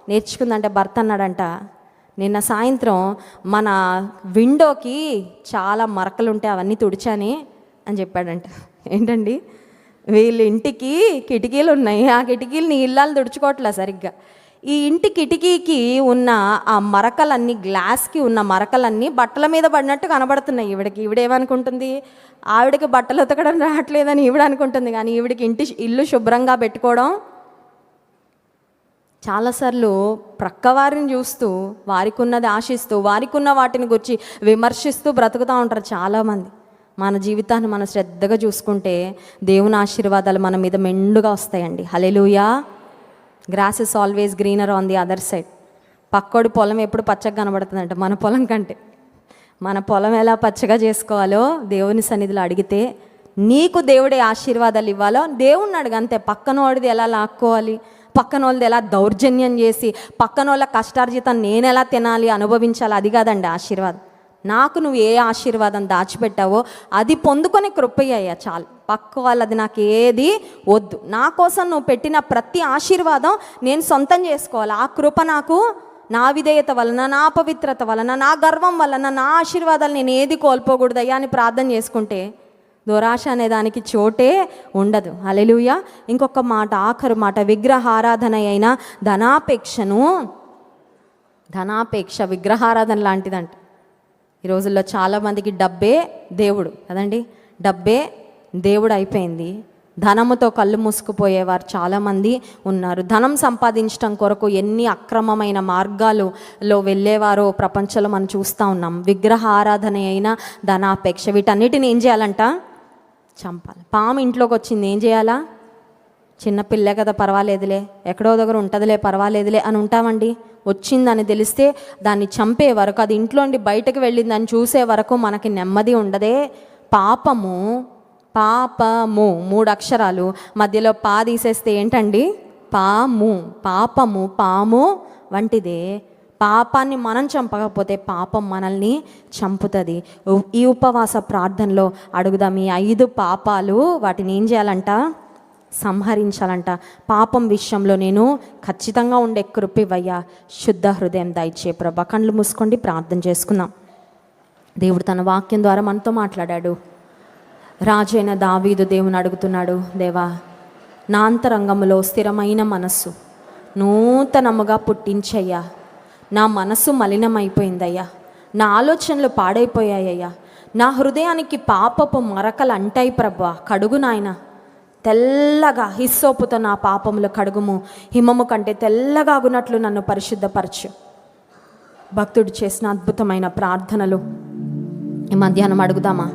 నేర్చుకుందంటే భర్త అన్నాడంట, నిన్న సాయంత్రం మన విండోకి చాలా మరకలు ఉంటే అవన్నీ తుడిచాని అని చెప్పాడంట. ఏంటండి, వీళ్ళ ఇంటికి కిటికీలు ఉన్నాయి, ఆ కిటికీలు నీ ఇల్లాలు తుడుచుకోవట్లే సరిగ్గా. ఈ ఇంటి కిటికీకి ఉన్న ఆ మరకలన్నీ, గ్లాస్కి ఉన్న మరకలన్నీ బట్టల మీద పడినట్టు కనబడుతున్నాయి ఈవిడకి. ఈవిడేమనుకుంటుంది, ఆవిడకి బట్టలు ఉతకడం రావట్లేదని ఈవిడ అనుకుంటుంది. కానీ ఈవిడికి ఇల్లు శుభ్రంగా పెట్టుకోవడం. చాలాసార్లు ప్రక్కవారిని చూస్తూ, వారికి ఉన్నది ఆశిస్తూ, వారికి ఉన్న వాటిని గురించి విమర్శిస్తూ బ్రతుకుతూ ఉంటారు చాలామంది. మన జీవితాన్ని మనం శ్రద్ధగా చూసుకుంటే దేవుని ఆశీర్వాదాలు మన మీద మెండుగా వస్తాయండి. Hallelujah. Grass is always greener on the other side. పక్కోడి పొలం ఎప్పుడు పచ్చగా కనబడుతుందంట మన పొలం కంటే. మన పొలం ఎలా పచ్చగా చేసుకోవాలో దేవుని సన్నిధిలో అడిగితే, నీకు దేవుడే ఆశీర్వాదాలు ఇవ్వాలో దేవుణ్ణి అడుగు అంతే. పక్కనోడిది ఎలా లాక్కోవాలి, పక్కన వాళ్ళది ఎలా దౌర్జన్యం చేసి, పక్కన వాళ్ళ కష్టార్జితం నేను ఎలా తినాలి, అనుభవించాలి, అది కాదండి ఆశీర్వాదం. నాకు నువ్వు ఏ ఆశీర్వాదం దాచిపెట్టావో అది పొందుకొని కృపయ్యా చాలు. పక్క వాళ్ళది నాకు ఏది వద్దు. నా కోసం నువ్వు పెట్టిన ప్రతి ఆశీర్వాదం నేను సొంతం చేసుకోవాలి. ఆ కృప నాకు నా విధేయత వలన, నా పవిత్రత వలన, నా గర్వం వలన, నా ఆశీర్వాదాలు నేను ఏది కోల్పోకూడదయ్యా అని ప్రార్థన చేసుకుంటే దురాశ అనే దానికి చోటే ఉండదు. హల్లెలూయా. ఇంకొక మాట, ఆఖరు మాట, విగ్రహారాధన అయిన ధనాపేక్ష విగ్రహారాధన లాంటిదంట. ఈ రోజుల్లో చాలామందికి డబ్బే దేవుడు కదండి. డబ్బే దేవుడు అయిపోయింది. ధనముతో కళ్ళు మూసుకుపోయేవారు చాలామంది ఉన్నారు. ధనం సంపాదించడం కొరకు ఎన్ని అక్రమమైన మార్గాలలో వెళ్ళేవారో ప్రపంచంలో మనం చూస్తూ ఉన్నాం. విగ్రహ ఆరాధన అయినా ధనాపేక్ష, వీటన్నిటిని ఏం చేయాలంట? చంపాలి. పాము ఇంట్లోకి వచ్చింది, ఏం చేయాలా? చిన్నపిల్లే కదా, పర్వాలేదులే, ఎక్కడో దగ్గర ఉంటుందిలే, పర్వాలేదులే అని ఉంటామండి. వచ్చిందని తెలిస్తే దాన్ని చంపే వరకు, అది ఇంట్లోండి బయటకు వెళ్ళిందని చూసే వరకు మనకి నెమ్మది ఉండదే. పాపము 3 అక్షరాలు మధ్యలో పా తీసేస్తే ఏంటండి? పాపము పాము వంటిదే. పాపాన్ని మనం చంపకపోతే పాపం మనల్ని చంపుతుంది. ఈ ఉపవాస ప్రార్థనలో అడుగుదాం, ఈ 5 పాపాలు వాటిని ఏం చేయాలంట? సంహరించాలంట. పాపం విషయంలో నేను ఖచ్చితంగా ఉండే కృపివయ్యా, శుద్ధ హృదయం దయచే ప్రభా. కళ్ళు మూసుకోండి, ప్రార్థన చేసుకుందాం. దేవుడు తన వాక్యం ద్వారా మనతో మాట్లాడాడు. రాజైన దావీదు దేవుని అడుగుతున్నాడు, దేవా నా అంతరంగములో స్థిరమైన మనస్సు నూతనముగా పుట్టించయ్యా. నా మనసు మలినమైపోయిందయ్యా, నా ఆలోచనలు పాడైపోయాయ్యా, నా హృదయానికి పాపపు మరకలు అంటాయి ప్రభా. కడుగు నాయన, తెల్లగా హిస్సోపుతో నా పాపములు కడుగుము, హిమము కంటే తెల్లగా అగునట్లు నన్ను పరిశుద్ధపరచు. భక్తుడు చేసిన అద్భుతమైన ప్రార్థనలు ఈ మధ్యాహ్నం అడుగుదామా?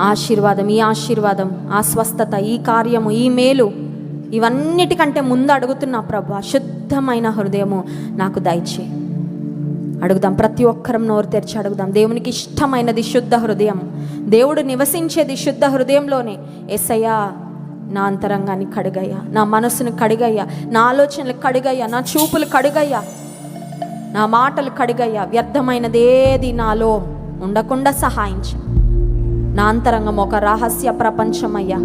ఆశీర్వాదం, ఈ ఆశీర్వాదం, ఆ స్వస్థత, ఈ కార్యము, ఈ మేలు, ఇవన్నిటికంటే ముందు అడుగుతున్నా ప్రభా, శుద్ధమైన హృదయము నాకు దయచే. అడుగుదాం, ప్రతి ఒక్కరం నోరు తెరిచి అడుగుదాం. దేవునికి ఇష్టమైనది శుద్ధ హృదయం. దేవుడు నివసించేది శుద్ధ హృదయంలోనే. యేసయ్యా నా అంతరంగాన్ని కడుగయ్యా, నా మనసును కడుగయ్యా, నా ఆలోచనలు కడుగయ్యా, నా చూపులు కడుగయ్యా, నా మాటలు కడుగయ్యా. వ్యర్థమైనదేది నాలో ఉండకుండా సహాయించు. నా అంతరంగం ఒక రహస్య ప్రపంచం అయ్యా,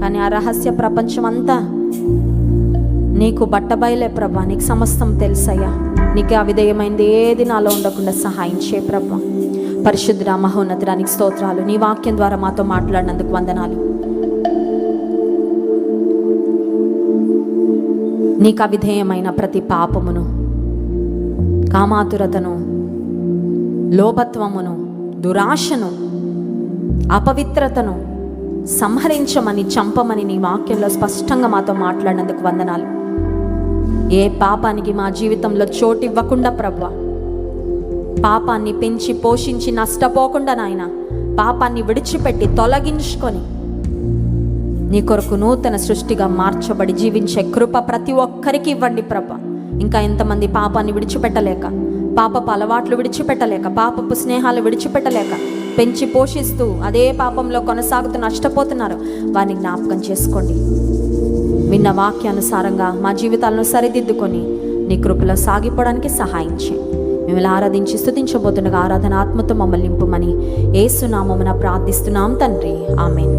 కానీ ఆ రహస్య ప్రపంచం అంతా నీకు బట్టబయలే ప్రభా. నీకు సమస్తం తెలుసయ్యా. నీకు అవిధేయమైంది ఏది నాలో ఉండకుండా సహాయం చేయ ప్రభా. పరిశుద్ధుడా, మహోన్నతుడానికి స్తోత్రాలు. నీ వాక్యం ద్వారా మాతో మాట్లాడినందుకు వందనాలు. నీకు అవిధేయమైన ప్రతి పాపమును, కామాతురతను, లోభత్వమును, దురాశను, అపవిత్రతను సంహరించమని, చంపమని నీ వాక్యంలో స్పష్టంగా మాతో మాట్లాడినందుకు వందనాలు. ఏ పాపానికి మా జీవితంలో చోటు ఇవ్వకుండా ప్రభువా, పాపాన్ని పెంచి పోషించి నష్టపోకుండా నాయన, పాపాన్ని విడిచిపెట్టి తొలగించుకొని నీ కొరకు నూతన సృష్టిగా మార్చబడి జీవించే కృప ప్రతి ఒక్కరికి ఇవ్వండి ప్రభా. ఇంకా ఎంతమంది పాపాన్ని విడిచిపెట్టలేక, పాపపు అలవాట్లు విడిచిపెట్టలేక, పాపపు స్నేహాలు విడిచిపెట్టలేక, పెంచి పోషిస్తూ అదే పాపంలో కొనసాగుతూ నష్టపోతున్నారు, వారిని జ్ఞాపకం చేసుకోండి. విన్న వాక్యానుసారంగా మా జీవితాలను సరిదిద్దుకొని నీ కృపలో సాగిపోవడానికి సహాయం చేయి. మిమ్మల్ని ఆరాధించి స్తుతించబోతుండగా ఆరాధన ఆత్మతో మమ్మల్ని నింపుమని యేసు నామమున ప్రార్థిస్తున్నాం తండ్రి, ఆమేన్.